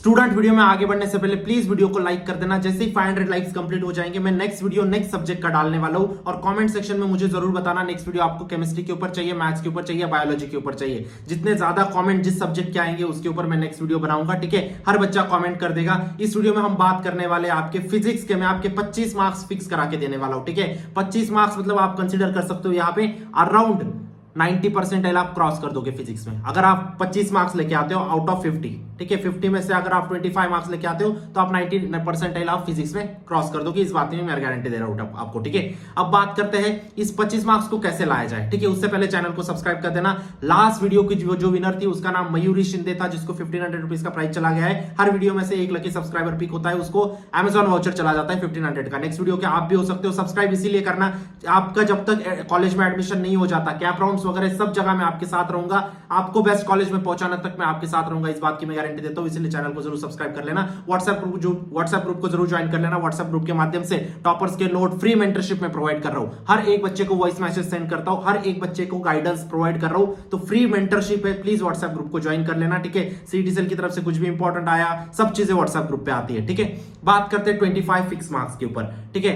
Student, video में आगे बढ़ने से पहले प्लीज वीडियो को लाइक कर देना। जैसे ही 500 लाइक्स कंप्लीट हो जाएंगे मैं नेक्स्ट वीडियो नेक्स्ट सब्जेक्ट का डालने वाला हूं और कमेंट सेक्शन में मुझे जरूर बताना नेक्स्ट वीडियो आपको केमिस्ट्री के ऊपर चाहिए, मैथ्स के ऊपर चाहिए, बायोलॉजी के ऊपर चाहिए। जितने ज्यादा कमेंट जिस सब्जेक्ट के आएंगे उसके ऊपर मैं नेक्स्ट वीडियो बनाऊंगा। ठीक है, हर बच्चा कमेंट कर देगा। इस वीडियो में हम बात करने वाले आपके फिजिक्स के, मैं आपके 25 मार्क्स फिक्स करा के देने वाला हूं। ठीक है, 25 मार्क्स मतलब आप कंसिडर कर सकते हो यहाँ पे अराउंड 90% आप क्रॉस कर दोगे फिजिक्स में। अगर आप 25 मार्क्स लेके आते हो आउट ऑफ 50, ठीक है, 50 में से अगर आप 25 मार्क्स लेके आते हो तो आप 90% आप फिजिक्स में क्रॉस कर दोगे। इस बात में मैं गारंटी दे रहा हूं आपको। ठीक है, अब बात करते हैं इस 25 मार्क्स को कैसे लाया जाए। ठीक है, उससे पहले चैनल को सब्सक्राइब कर देना। लास्ट वीडियो की जो विनर थी उसका नाम मयूरी शिंदे था, जिसको 1500 रुपीज का प्राइस चला गया है। हर वीडियो में से एक लकी सब्सक्राइबर पिक होता है, उसको अमेजॉन वाउचर चला जाता है 1500 का। नेक्स्ट वीडियो के आप भी हो सकते हो। सब्सक्राइब इसीलिए करना, आपका जब तक कॉलेज में एडमिशन नहीं हो जाता, कैप राउंड्स वगैरह सब जगह मैं आपके साथ रहूंगा, आपको बेस्ट कॉलेज में पहुंचाने तक मैं आपके साथ रहूंगा। इस बात की मैं गारंटी देता हूं, इसलिए चैनल को जरूर सब्सक्राइब कर लेना। व्हाट्सएप ग्रुप को जरूर ज्वाइन कर लेना। व्हाट्सएप ग्रुप के माध्यम से टॉपर्स के नोट फ्री मेंटरशिप में प्रोवाइड कर रहा हूं। हर एक बच्चे को वॉइस मैसेज सेंड करता हूं, हर एक बच्चे को गाइडेंस प्रोवाइड कर रहा हूं। तो फ्री मेंटरशिप है, प्लीज व्हाट्सएप ग्रुप को ज्वाइन कर लेना। ठीक है, सीटीसीएल की तरफ से कुछ भी इंपॉर्टेंट आया, सब चीजें व्हाट्सएप ग्रुप पे आती है। ठीक है, बात करते हैं 25 फिक्स मार्क्स के ऊपर। ठीक है,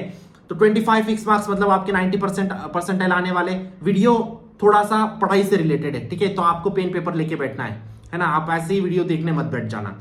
तो 25 फिक्स मार्क्स मतलब आपके 90% परसेंटाइल आने वाले। वीडियो थोड़ा सा पढ़ाई से रिलेटेड है। ठीक है, तो आपको पेन पेपर लेके बैठना है ना, आप ऐसे ही वीडियो देखने मत बैठ जाना।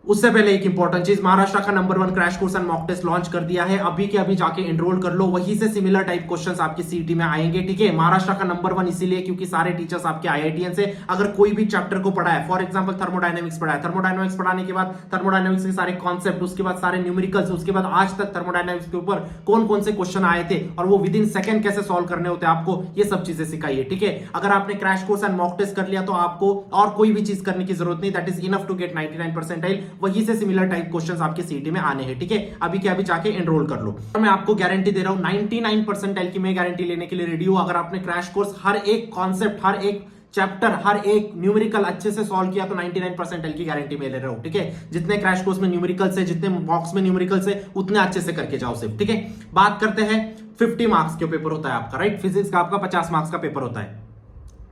उससे पहले एक इंपॉर्टेंट चीज, महाराष्ट्र का number 1 crash course and mock test launch कर दिया है। अभी के अभी जाके एनरोल कर लो, वहीं से सिमिलर टाइप क्वेश्चंस आपकी सीईटी में आएंगे। ठीक है, महाराष्ट्र का नंबर 1 इसीलिए क्योंकि सारे टीचर्स आपके आईआईटीएन से, अगर कोई भी चैप्टर को पढ़ा है, फॉर एग्जांपल थर्मोडायनेमिक्स पढ़ा है, थर्मोडायनेमिक्स पढ़ाने के बाद थर्मोडायनेमिक्स के सारे कॉन्सेप्ट, उसके बाद सारे न्यूमेरिकल्स, उसके बाद आज तक थर्मोडायनेमिक्स के ऊपर कौन कौन से क्वेश्चन आए थे और वो विद इन सेकंड कैसे सॉल्व करने होते हैं, आपको ये सब चीजें सिखाई है। ठीक है, अगर आपने crash course and mock test कर लिया तो आपको और कोई भी चीज करने की जरूरत नहीं, that is enough to get 99 percentile. वहीं से सिमिलर टाइप क्वेश्चंस आपके सीईटी में आने हैं। ठीक है, अभी के अभी जाके एनरोल कर लो। और मैं आपको गारंटी दे रहा हूं 99 परसेंटाइल की मैं गारंटी लेने के लिए रेडी हूं। अगर आपने क्रैश कोर्स हर एक कॉन्सेप्ट, हर एक चैप्टर, हर एक न्यूमेरिकल अच्छे से सॉल्व किया तो 99 परसेंटाइल की गारंटी मैं ले रहा हूं। ठीक है, जितने क्रैश कोर्स में न्यूमेरिकल्स है, जितने बॉक्स में न्यूमेरिकल्स है, उतने अच्छे से करके जाओ सिर्फ। ठीक है, बात करते हैं 50 मार्क्स के पेपर होता है आपका, राइट। फिजिक्स का आपका 50 मार्क्स का पेपर होता है।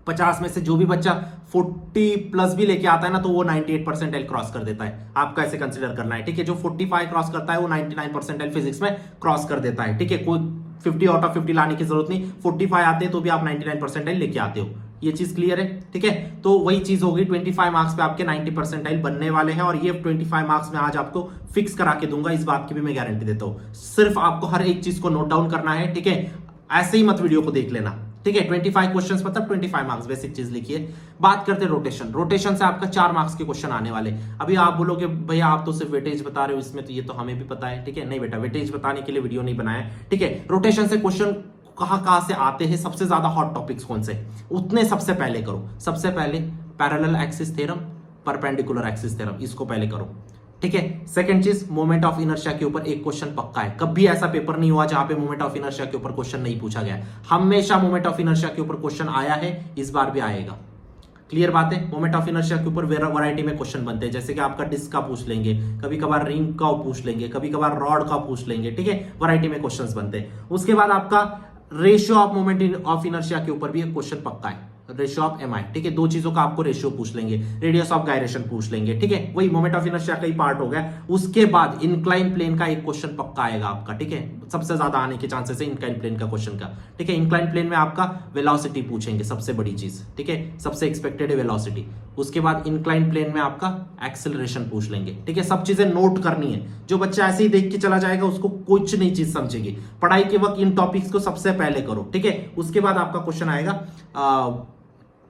50 में से जो भी बच्चा 40 प्लस भी लेके आता है ना, तो वो 98 परसेंटाइल क्रॉस कर देता है। आपका ऐसे कंसीडर करना है। ठीक है, जो 45 क्रॉस करता है वो 99 परसेंटाइल फिजिक्स में क्रॉस कर देता है। ठीक है, कोई 50 आउट ऑफ 50 लाने की जरूरत नहीं, 45 आते हैं तो भी आप 99 परसेंटाइल लेके आते हो। ये चीज क्लियर है। ठीक है, तो वही चीज होगी, 25 मार्क्स पे आपके 90 परसेंटाइल बनने वाले हैं और ये 25 मार्क्स में आज आपको फिक्स करा के दूंगा। इस बात की भी मैं गारंटी देता हूं। सिर्फ आपको हर एक चीज को नोट डाउन करना है। ठीक है, ऐसे ही मत वीडियो को देख लेना। ठीक है, 25 क्वेश्चंस मतलब 25 मार्क्स, बेसिक चीज लिखिए। बात करते हैं रोटेशन। रोटेशन से आपका 4 मार्क्स के क्वेश्चन आने वाले। अभी आप बोलोगे भैया आप तो सिर्फ वेटेज बता रहे हो इसमें, तो ये तो हमें भी पता है। ठीक है, नहीं बेटा, वेटेज बताने के लिए वीडियो नहीं बनाया। ठीक है, रोटेशन से क्वेश्चन कहां से आते हैं, सबसे ज्यादा हॉट टॉपिक्स कौन से, उतने सबसे पहले करो। सबसे पहले parallel axis theorem, perpendicular axis theorem, इसको पहले करो। ठीक है, सेकंड चीज, मोमेंट ऑफ इनर्शिया के ऊपर एक क्वेश्चन पक्का है। कभी ऐसा पेपर नहीं हुआ जहां पे मोमेंट ऑफ इनर्शिया के ऊपर क्वेश्चन नहीं पूछा गया। हमेशा मोमेंट ऑफ इनर्शिया के ऊपर क्वेश्चन आया है, इस बार भी आएगा। क्लियर बात है। मोमेंट ऑफ इनर्शिया के ऊपर वैरायटी में क्वेश्चन बनते हैं, जैसे कि आपका डिस्क का पूछ लेंगे, कभी कभार रिंग का पूछ लेंगे, कभी कभार रॉड का पूछ लेंगे। ठीक है, वैरायटी में क्वेश्चंस बनते हैं। उसके बाद आपका ratio of moment of inertia के ऊपर भी एक क्वेश्चन पक्का है, रेशियो ऑफ एमआई। ठीक है, दो चीजों का आपको रेशियो पूछ लेंगे, रेडियस ऑफ गायरेशन पूछ लेंगे। ठीक है, वही मोमेंट ऑफ इनर्शिया का ही पार्ट हो गया। उसके बाद इंक्लाइन प्लेन का एक क्वेश्चन पक्का आएगा आपका। ठीक है, सबसे ज्यादा आने के चांसेस है इंक्लाइन प्लेन का क्वेश्चन का। ठीक है, इंक्लाइन प्लेन में आपका वेलोसिटी पूछेंगे, सबसे बड़ी चीज। ठीक है, सबसे एक्सपेक्टेड है वेलोसिटी। उसके बाद इंक्लाइन प्लेन में आपका एक्सेलरेशन पूछ लेंगे। ठीक है, सब चीजें नोट करनी है। जो बच्चा ऐसे ही देख के चला जाएगा उसको कुछ नहीं चीज समझेगी। पढ़ाई के वक्त इन टॉपिक्स को सबसे पहले करो। ठीक है, उसके बाद आपका क्वेश्चन आएगा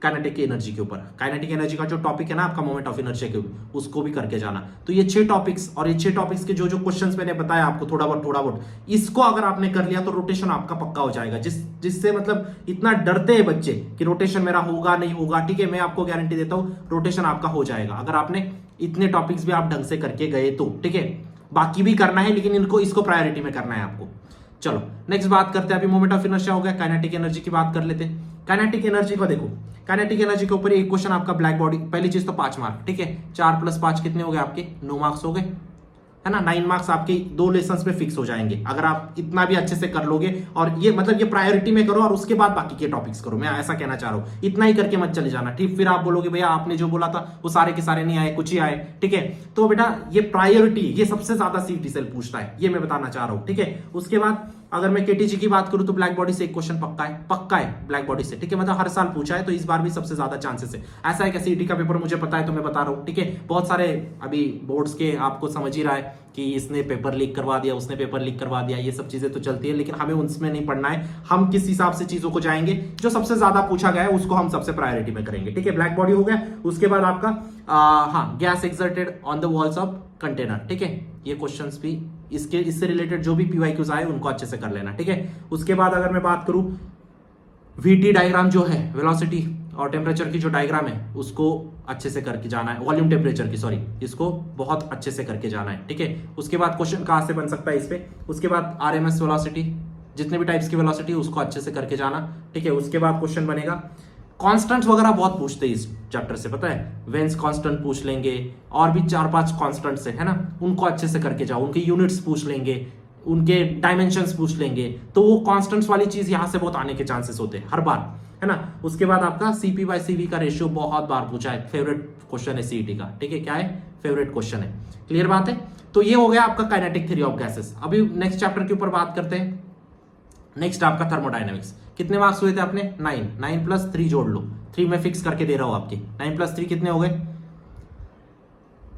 काइनेटिक एनर्जी के ऊपर। काइनेटिक एनर्जी का जो टॉपिक है ना आपका मोमेंट ऑफ इनर्शिया के ऊपर, उसको भी करके जाना। तो ये 6 टॉपिक्स, और ये 6 टॉपिक्स के जो क्वेश्चंस मैंने बताया आपको थोड़ा बहुत, इसको अगर आपने कर लिया तो रोटेशन आपका पक्का हो जाएगा। जिससे मतलब इतना डरते हैं बच्चे कि रोटेशन मेरा होगा नहीं होगा। ठीक है, मैं आपको गारंटी देता हूं रोटेशन आपका हो जाएगा, अगर आपने इतने टॉपिक्स भी आप ढंग से करके गए तो। ठीक है, बाकी भी करना है लेकिन इसको प्रायोरिटी में करना है आपको। चलो नेक्स्ट बात करते हैं। अभी मोमेंट ऑफ इनर्शिया हो गया, काइनेटिक एनर्जी की बात कर लेते हैं। काइनेटिक एनर्जी को देखो, काइनेटिक एनर्जी के ऊपर एक क्वेश्चन आपका ब्लैक बॉडी। पहली चीज तो 5 मार्क। ठीक है, 4 + 5 कितने हो गए आपके, 9 मार्क्स हो गए। है ना। 9 मार्क्स आपके 2 लेसन्स में फिक्स हो जाएंगे अगर आप इतना भी अच्छे से कर लोगे। और ये मतलब ये प्रायोरिटी में करो और उसके बाद बाकी के टॉपिक्स करो, मैं ऐसा कहना चाह रहा हूं। इतना ही करके मत चले जाना, ठीक। फिर आप बोलोगे भैया आपने जो बोला था वो सारे के सारे नहीं आए, कुछ ही आए, ठीक है। तो बेटा ये प्रायोरिटी, ये सबसे ज्यादा सीईटी सेल पूछता है, ये मैं बताना चाह रहा हूं, ठीक है। उसके बाद अगर मैं केटीजी की बात करूं तो ब्लैक बॉडी से एक क्वेश्चन पक्का है ब्लैक बॉडी से, ठीक है। मतलब हर साल पूछा है तो इस बार भी सबसे ज्यादा चांसेस है। ऐसा है कि सीईटी का पेपर मुझे पता है तो मैं बता रहा हूं, ठीक है। बहुत सारे अभी बोर्ड्स के आपको समझ ही रहा है कि इसने पेपर लीक करवा दिया, उसने पेपर लीक करवा दिया, ये सब चीजें तो चलती है, लेकिन हमें उसमें नहीं पढ़ना है। हम किस हिसाब से चीजों को जाएंगे, जो सबसे ज्यादा पूछा गया है उसको हम सबसे प्रायोरिटी में करेंगे, ठीक है। ब्लैक बॉडी हो गया। उसके बाद आपका हाँ, gas exerted on the walls of container, ठीक है। ये क्वेश्चंस भी इससे रिलेटेड जो भी पीवाईक्यूज आए उनको अच्छे से कर लेना, ठीक है। उसके बाद अगर मैं बात करूं वीटी डायग्राम जो है, वेलोसिटी और टेम्परेचर की जो डायग्राम है उसको अच्छे से करके जाना है, वॉल्यूम टेम्परेचर की, सॉरी, इसको बहुत अच्छे से करके जाना है, ठीक है। उसके बाद क्वेश्चन कहां से बन सकता है इस पे। उसके बाद आरएमएस वेलोसिटी, जितने भी टाइप्स की वेलोसिटी उसको अच्छे से करके जाना, ठीक है। उसके बाद क्वेश्चन बनेगा कॉन्स्टेंट्स वगैरह बहुत पूछते हैं इस चैप्टर से, पता है। वेंस कांस्टेंट पूछ लेंगे और भी 4-5 कांस्टेंट्स है ना, उनको अच्छे से करके जाओ। उनके यूनिट्स पूछ लेंगे, उनके डायमेंशंस पूछ लेंगे, तो वो कांस्टेंट्स वाली चीज यहां से बहुत आने के चांसेस होते हैं हर बार, है ना। उसके बाद आपका CP/CV का रेशियो बहुत बार पूछा है, फेवरेट क्वेश्चन है सीईटी का, ठीक है। क्या है, फेवरेट क्वेश्चन है, क्लियर बात है। तो ये हो गया आपका काइनेटिक थ्योरी ऑफ गैसेस। अभी नेक्स्ट चैप्टर के ऊपर बात करते हैं। नेक्स्ट आपका थर्मोडायनेमिक्स। कितने मार्क्स हुए थे अपने, 9 प्लस 3 जोड़ लो, 3 में फिक्स करके दे रहा हूं आपके। 9 प्लस 3 कितने हो गए,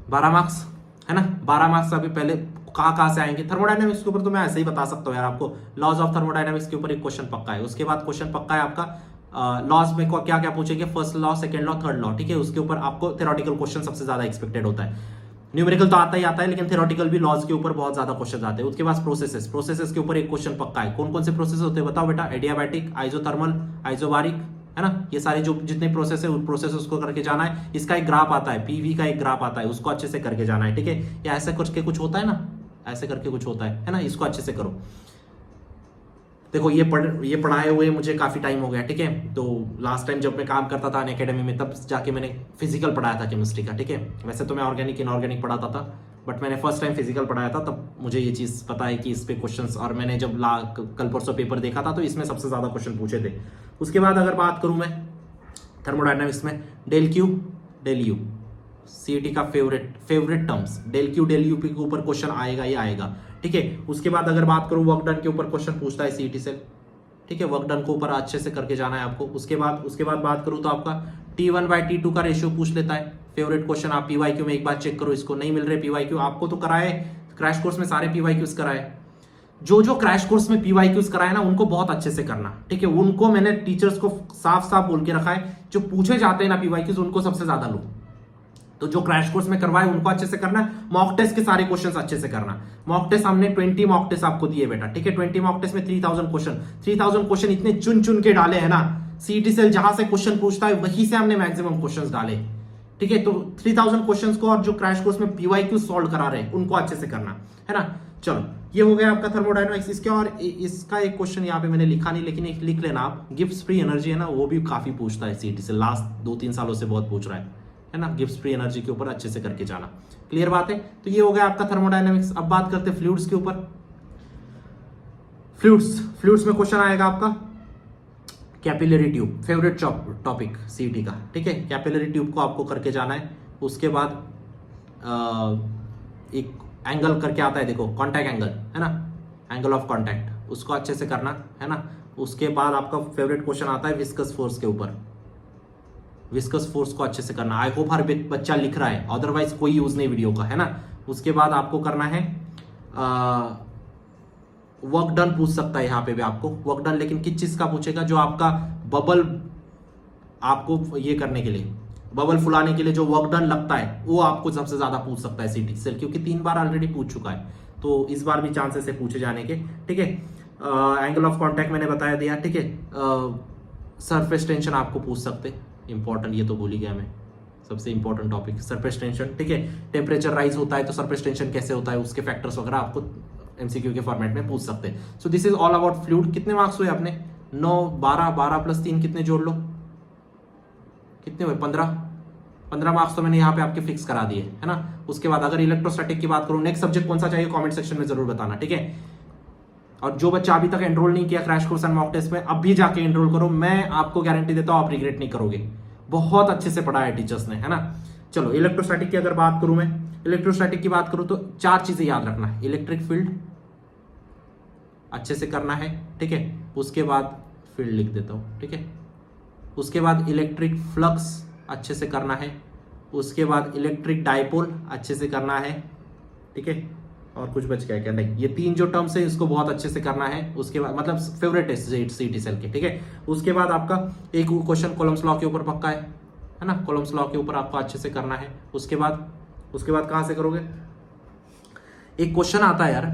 12 मार्क्स, है ना। 12 मार्क्स अभी पहले कहां से आएंगे थर्मोडायनेमिक्स के ऊपर, तो मैं ऐसे ही बता सकता हूं यार आपको। लॉज ऑफ थर्मोडायनेमिक्स के ऊपर एक क्वेश्चन पक्का है। उसके बाद क्वेश्चन पक्का है आपका लॉज में क्या क्या पूछेंगे, first law, second law, third law, ठीक है। उसके ऊपर आपको थ्योरेटिकल क्वेश्चन सबसे ज्यादा एक्सपेक्टेड होता है। न्यूमेरिकल तो आता ही आता है, लेकिन थ्योरेटिकल भी लॉज के ऊपर बहुत ज्यादा क्वेश्चन आते हैं। उसके बाद प्रोसेसेस के ऊपर एक क्वेश्चन पक्का है। कौन कौन से प्रोसेस होते हैं बताओ बेटा, एडियाबैटिक, आइसोथर्मल, आइसोबारिक, है ना। ये सारे जो जितने प्रोसेस है उन प्रोसेस उसको करके जाना है। इसका एक ग्राफ आता है, पीवी का एक ग्राफ आता है, उसको अच्छे से करके जाना है, ठीक है। या ऐसे करके कुछ होता है ना, ऐसे करके कुछ होता है ना, इसको अच्छे से करो। देखो ये पढ़ाए हुए मुझे काफी टाइम हो गया, ठीक है। तो लास्ट टाइम जब मैं काम करता था अनअकैडमी में, तब जाके मैंने फिजिकल पढ़ाया था केमिस्ट्री का, ठीक है। वैसे तो मैं ऑर्गेनिक इनऑर्गेनिक पढ़ाता था, बट मैंने फर्स्ट टाइम फिजिकल पढ़ाया था, तब मुझे ये चीज पता है कि इस पे क्वेश्चंस, और मैंने जब कल परसों पेपर देखा था तो इसमें सबसे ज्यादा क्वेश्चन पूछे थे। उसके बाद अगर बात करूं मैं थर्मोडायनामिक्स में, del Q del U, CET का favourite terms, del Q del U के ऊपर क्वेश्चन आएगा ही आएगा, ठीक है। उसके बाद अगर बात करूं वर्क डन के ऊपर क्वेश्चन पूछता है सीईटी से, ठीक है। वर्क डन को ऊपर अच्छे से करके जाना है आपको। उसके बाद बात करूं तो आपका T1/T2 का रेशियो पूछ लेता है, फेवरेट क्वेश्चन। आप पीवाईक्यू में एक बार चेक करो, इसको नहीं मिल रहे पीवाईक्यू, आपको तो कराए क्रैश कोर्स में सारे पीवाईक्यूज कराए। जो क्रैश कोर्स में पीवाईक्यूज कराए ना, उनको बहुत अच्छे से करना, ठीक है। उनको मैंने टीचर्स को साफ साफ बोल के रखा है, जो पूछे जाते हैं ना पीवाईक्यूज, उनको सबसे ज्यादा लो। तो जो क्रैश कोर्स में करवाए उनको अच्छे से करना, मॉक टेस्ट के सारे क्वेश्चंस अच्छे से करना। मॉक टेस्ट हमने 20 मॉक टेस्ट आपको दिए बेटा, ठीक है। 20 मॉक टेस्ट में 3000 क्वेश्चन इतने चुन चुन के डाले हैं ना। सीईटी सेल जहां से क्वेश्चन पूछता है वहीं से हमने मैक्सिमम क्वेश्चंस डाले, ठीक है। तो 3000 क्वेश्चंस को, और जो क्रैश कोर्स में पीवाईक्यू सॉल्व करा रहे हैं उनको अच्छे से करना, है ना। चलो ये हो गया आपका थर्मोडायनामिक्स। इसके और इसका एक क्वेश्चन यहाँ पे मैंने लिखा नहीं, लेकिन एक लिख लेना आप, गिब्स फ्री एनर्जी है ना, वो भी काफी पूछता है सीईटी से, लास्ट 2-3 सालों से बहुत पूछ रहा है ना। गिब्स फ्री एनर्जी के ऊपर अच्छे से करके जाना, क्लियर बात है। तो ये हो गया आपका थर्मोडायनामिक्स। अब बात करते हैं फ्लूइड्स के ऊपर। फ्लूइड्स में क्वेश्चन आएगा आपका capillary tube, favourite topic CET का, ठीक है। कैपिलरी ट्यूब को आपको करके जाना है। उसके बाद एक एंगल करके आता है, देखो, कॉन्टैक्ट एंगल, है ना, एंगल ऑफ कॉन्टैक्ट, उसको अच्छे से करना, है ना। उसके बाद आपका फेवरेट क्वेश्चन आता है विस्कस फोर्स के ऊपर, विस्कस फोर्स को अच्छे से करना। आई होप हर बच्चा लिख रहा है, अदरवाइज कोई यूज नहीं वीडियो का, है ना। उसके बाद आपको करना है वर्क डन पूछ सकता है यहाँ पे भी आपको वर्क डन, लेकिन किस चीज का पूछेगा, जो आपका बबल, आपको ये करने के लिए, बबल फुलाने के लिए जो वर्क डन लगता है, वो आपको सबसे ज्यादा पूछ सकता है सीईटी से, क्योंकि 3 बार ऑलरेडी पूछ चुका है, तो इस बार भी चांसेस है पूछे जाने के, ठीक है। एंगल ऑफ कॉन्टैक्ट मैंने बताया दिया, ठीक है। सरफेस टेंशन आपको पूछ सकते, इंपॉर्टेंट, ये तो भूल ही गया मैं, सबसे इंपॉर्टेंट टॉपिक सरफेस टेंशन, ठीक है। टेम्परेचर राइज होता है तो सरफेस टेंशन कैसे होता है, उसके फैक्टर्स वगैरह आपको एमसीक्यू के फॉर्मेट में पूछ सकते हैं। So this is all about fluid. कितने मार्क्स हुए आपने, 9, 12 प्लस 3 कितने जोड़ लो, कितने हुए, 15, 15 मार्क्स तो मैंने यहाँ पे आपके फिक्स करा दिए, है ना। उसके बाद अगर इलेक्ट्रोस्टैटिक की बात करूं, नेक्स्ट सब्जेक्ट कौन सा चाहिए कमेंट सेक्शन में जरूर बताना, ठीक है। और जो बच्चा अभी तक एनरोल नहीं किया crash course and mock test में, अभी जाके एनरोल करो, मैं आपको गारंटी देता हूं आप रिग्रेट नहीं करोगे। बहुत अच्छे से पढ़ाया है टीचर्स ने, है ना। चलो इलेक्ट्रोस्टैटिक की अगर बात करूं, मैं इलेक्ट्रोस्टैटिक की बात करूं तो 4 चीजें याद रखना है। इलेक्ट्रिक फील्ड अच्छे से करना है, ठीक है। उसके बाद फील्ड लिख देता हूं, ठीक है। उसके बाद इलेक्ट्रिक फ्लक्स अच्छे से करना है। उसके बाद इलेक्ट्रिक डाइपोल अच्छे से करना है, ठीक है। और कुछ बच गया क्या? नहीं, ये 3 जो टर्म्स है इसको बहुत अच्छे से करना है। उसके बाद मतलब फेवरेट है सीटी सेल के, ठीक है। उसके बाद आपका एक क्वेश्चन कॉलम्स लॉ के ऊपर पक्का है ना। कॉलम्स लॉ के ऊपर आपको अच्छे से करना है। उसके बाद कहाँ से करोगे? एक क्वेश्चन आता है यार,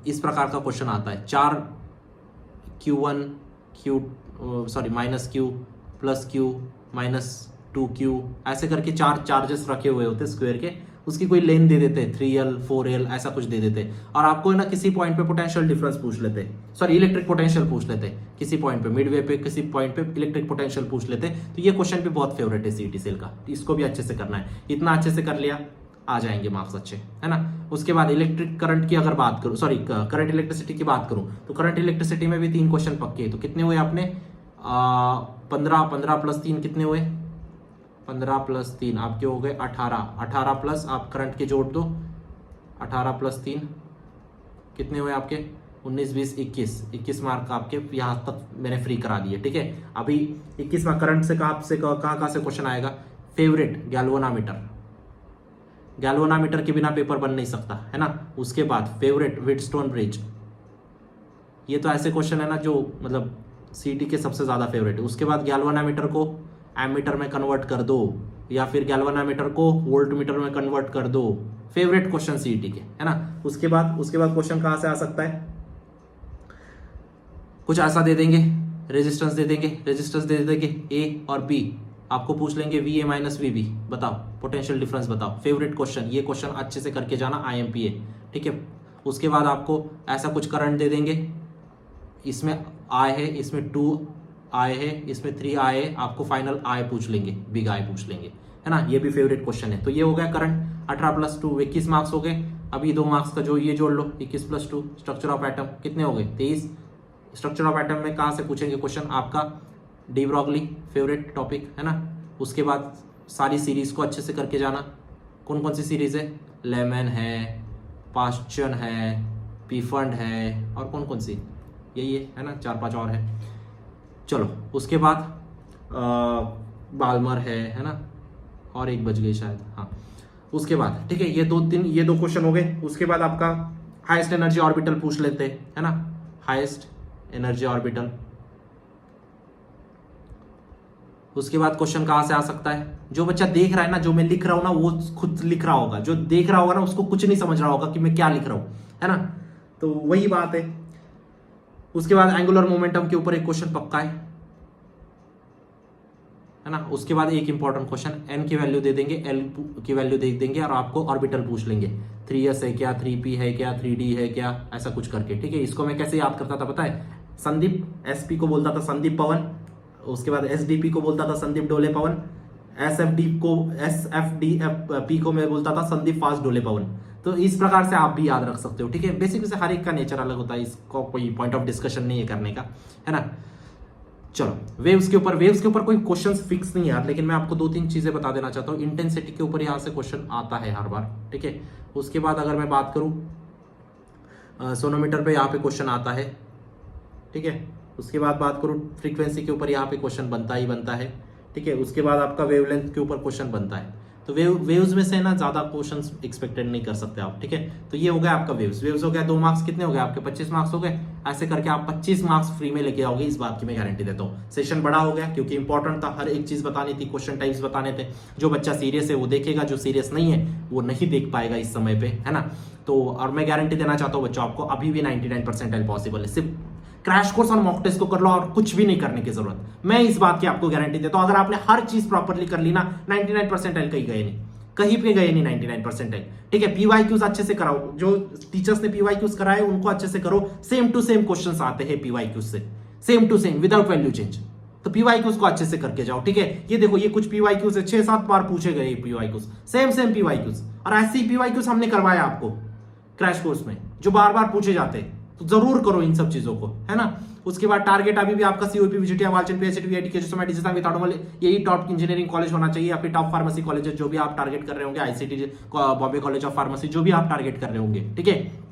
इस प्रकार का क्वेश्चन आता है, 4Q1 -Q plus Q -2Q ऐसे करके 4 चार्जेस रखे हुए होते स्क्वायर के, उसकी कोई लेंथ दे देते 3L 4L ऐसा कुछ दे देते, और आपको ना किसी पॉइंट पे पोटेंशियल डिफरेंस पूछ लेते, सॉरी इलेक्ट्रिक पोटेंशियल पूछ लेते, किसी पॉइंट पे मिडवे पे किसी पॉइंट पे इलेक्ट्रिक पोटेंशियल पूछ लेते। तो ये क्वेश्चन भी बहुत फेवरेट है सीटी सेल का, इसको भी अच्छे से करना है। इतना अच्छे से कर लिया आ जाएंगे मार्क्स अच्छे, है ना। उसके बाद इलेक्ट्रिक करंट की अगर बात करूं, सॉरी करंट इलेक्ट्रिसिटी की बात करूं, तो करंट इलेक्ट्रिसिटी में भी 3 क्वेश्चन पक्के हैं। तो कितने हुए आपने? 15 प्लस 3 कितने हुए? 15 प्लस 3 आपके हो गए 18 प्लस आप करंट के जोड़ दो, 18 प्लस 3 कितने हुए आपके? 19 20 21 मार्क आपके यहाँ तक मैंने फ्री करा दिए, ठीक है। अभी 21 मार्क करंट से कहाँ से क्वेश्चन आएगा? फेवरेट गैल्वेनोमीटर के बिना पेपर बन नहीं सकता, है ना। उसके बाद फेवरेट व्हीटस्टोन ब्रिज, ये तो ऐसे क्वेश्चन है ना जो मतलब सीटी के सबसे ज्यादा फेवरेट है। उसके बाद गैल्वेनोमीटर को एमीटर में कन्वर्ट कर दो, या फिर गैल्वेनोमीटर को वोल्टमीटर में कन्वर्ट कर दो, फेवरेट क्वेश्चन सीटी के, है ना। उसके बाद क्वेश्चन कहां से आ सकता है? कुछ ऐसा दे देंगे, रेजिस्टेंस दे देंगे ए और बी, आपको पूछ लेंगे VA माइनस VB, बताओ पोटेंशियल डिफरेंस बताओ, फेवरेट क्वेश्चन। ये क्वेश्चन अच्छे से करके जाना, IMPA, ठीक है। उसके बाद आपको ऐसा कुछ करंट दे देंगे, इसमें I है, इसमें 2I है, इसमें 3I है, आपको फाइनल I पूछ लेंगे, बिग I पूछ लेंगे, है ना। ये भी फेवरेट क्वेश्चन है। तो ये हो गया करंट। 18 प्लस 2 21 मार्क्स हो गए। अभी 2 मार्क्स का जो ये जोड़ लो, 21 प्लस 2 स्ट्रक्चर ऑफ एटम कितने हो गए? 23। स्ट्रक्चर ऑफ एटम में कहाँ से पूछेंगे क्वेश्चन? आपका डी ब्रॉगली फेवरेट टॉपिक, है ना। उसके बाद सारी सीरीज को अच्छे से करके जाना। कौन सी सीरीज है? लेमन है, पास्चन है, पीफंड है, और कौन सी? यही है ना, 4-5 और है। चलो उसके बाद बाल्मर है ना, और एक बच गई शायद, हाँ। उसके बाद ठीक है, ये दो क्वेश्चन हो गए। उसके बाद आपका हाईएस्ट एनर्जी ऑर्बिटल पूछ लेते हैं, है ना। Highest energy orbital. उसके बाद क्वेश्चन कहां से आ सकता है? जो बच्चा देख रहा है ना, जो मैं लिख रहा हूं ना, वो खुद लिख रहा होगा। जो देख रहा होगा ना, उसको कुछ नहीं समझ रहा होगा कि मैं क्या लिख रहा हूं, है ना। तो वही बात है। उसके बाद एंगुलर मोमेंटम के ऊपर एक क्वेश्चन पक्का है ना। उसके बाद एक इंपॉर्टेंट क्वेश्चन, एन की वैल्यू दे देंगे, एल की वैल्यू दे देंगे, और आपको ऑर्बिटल पूछ लेंगे, 3s है क्या, 3p है क्या, 3d है क्या, ऐसा कुछ करके, ठीक है। इसको मैं कैसे याद करता था पता है? संदीप SP को बोलता था संदीप पवन, उसके बाद SDP को बोलता था संदीप डोले पवन, SFDP को मैं बोलता था संदीप फास्ट डोले पवन। तो इस प्रकार से आप भी याद रख सकते हो, ठीक है। बेसिक से हर एक का नेचर अलग होता है, इसको कोई पॉइंट ऑफ डिस्कशन नहीं है करने का, है ना। चलो वेव्स के ऊपर कोई क्वेश्चंस फिक्स नहीं है, लेकिन मैं आपको 2-3 चीजें बता देना चाहता हूँ। इंटेंसिटी के ऊपर यहाँ से क्वेश्चन आता है हर बार, ठीक है। उसके बाद अगर मैं बात करूँ सोनोमीटर पे यहाँ पे क्वेश्चन आता है, ठीक है। उसके बाद बात करूँ फ्रीक्वेंसी के ऊपर, यहाँ पे क्वेश्चन बनता है, ठीक है। उसके बाद आपका वेवलेंथ के ऊपर क्वेश्चन बनता है। तो वेव्स में से ना ज्यादा क्वेश्चंस एक्सपेक्टेड नहीं कर सकते आप, ठीक है। तो ये हो गया आपका वेव्स हो गया। 2 मार्क्स कितने हो गए आपके? 25 मार्क्स हो गए। ऐसे करके आप 25 मार्क्स फ्री में लेके आओगे, इस बात की मैं गारंटी देता हूँ। सेशन बड़ा हो गया क्योंकि इंपॉर्टेंट था, हर एक चीज बतानी थी, क्वेश्चन टाइप्स बताने थे। जो बच्चा सीरियस है वो देखेगा, जो सीरियस नहीं है वो नहीं देख पाएगा इस समय पे, है ना। तो और मैं गारंटी देना चाहता हूँ बच्चों, आपको अभी भी 99 परसेंटाइल पॉसिबल है। सिर्फ क्रैश कोर्स और मॉक टेस्ट को कर लो, और कुछ भी नहीं करने की जरूरत। मैं इस बात की आपको गारंटी देता हूं, अगर आपने हर चीज प्रॉपरली कर ली ना, 99 परसेंटाइल कहीं पे गए नहीं 99 परसेंटाइल, ठीक है। PYQs अच्छे से कराओ, जो टीचर्स ने PYQs कराए उनको अच्छे से करो। सेम टू सेम क्वेश्चंस आते हैं PYQs से, same to same, without value change. तो पीवाईक्यूज को अच्छे से करके जाओ, ठीक है। ये देखो, ये कुछ पीवाईक्यूज है, 6-7 बार पूछे गए पीवाईक्यूज, सेम पीवाईक्यूज, और ऐसे ही पीवाईक्यूज हमने करवाया आपको क्रैश कोर्स में, जो बार बार पूछे जाते हैं। तो जरूर करो इन सब चीजों को, है ना। उसके बाद टारगेट अभी भी आपका सीओपी, वीजीटी, वालचंद, पीएचडी, वीआईटी के जो डिजिटल विदाउट वाले यही टॉप इंजीनियरिंग कॉलेज होना चाहिए, या फिर टॉप फार्मेसी कॉलेज जो भी आप टारगेट कर रहे होंगे, ICT, Bombay college of pharmacy, जो भी आप टारगेट कर रहे होंगे, ठीक है।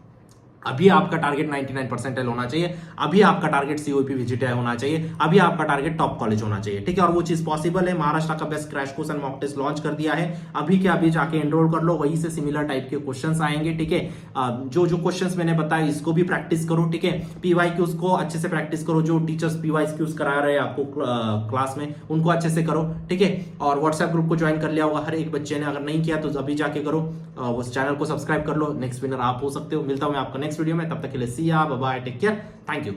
अभी आपका टारगेट 99% होना चाहिए, अभी आपका टारगेट सीओपी विजिट होना चाहिए, अभी आपका टारगेट टॉप कॉलेज होना चाहिए, ठीक है। और वो चीज पॉसिबल है। महाराष्ट्र का best crash course and mock test launch कर दिया है, अभी के अभी जाके एनरोल कर लो, वहीं से सिमिलर टाइप के क्वेश्चंस आएंगे, ठीक है। जो जो क्वेश्चंस मैंने बताया इसको भी प्रैक्टिस करो, ठीक है। पीवाईक्यूज को अच्छे से प्रैक्टिस करो, जो टीचर्स पीवाईक्यूज करा रहे हैं आपको क्लास में, उनको अच्छे से करो, ठीक है। और व्हाट्सएप ग्रुप को ज्वाइन कर लिया होगा हर एक बच्चे ने, अगर नहीं किया तो अभी जाके करो, उस चैनल को सब्सक्राइब कर लो, नेक्स्ट विनर आप हो सकते हो। मिलता हूं मैं आपको नेक्स्ट वीडियो में, तब तक के लिए see ya bye, take care, thank you.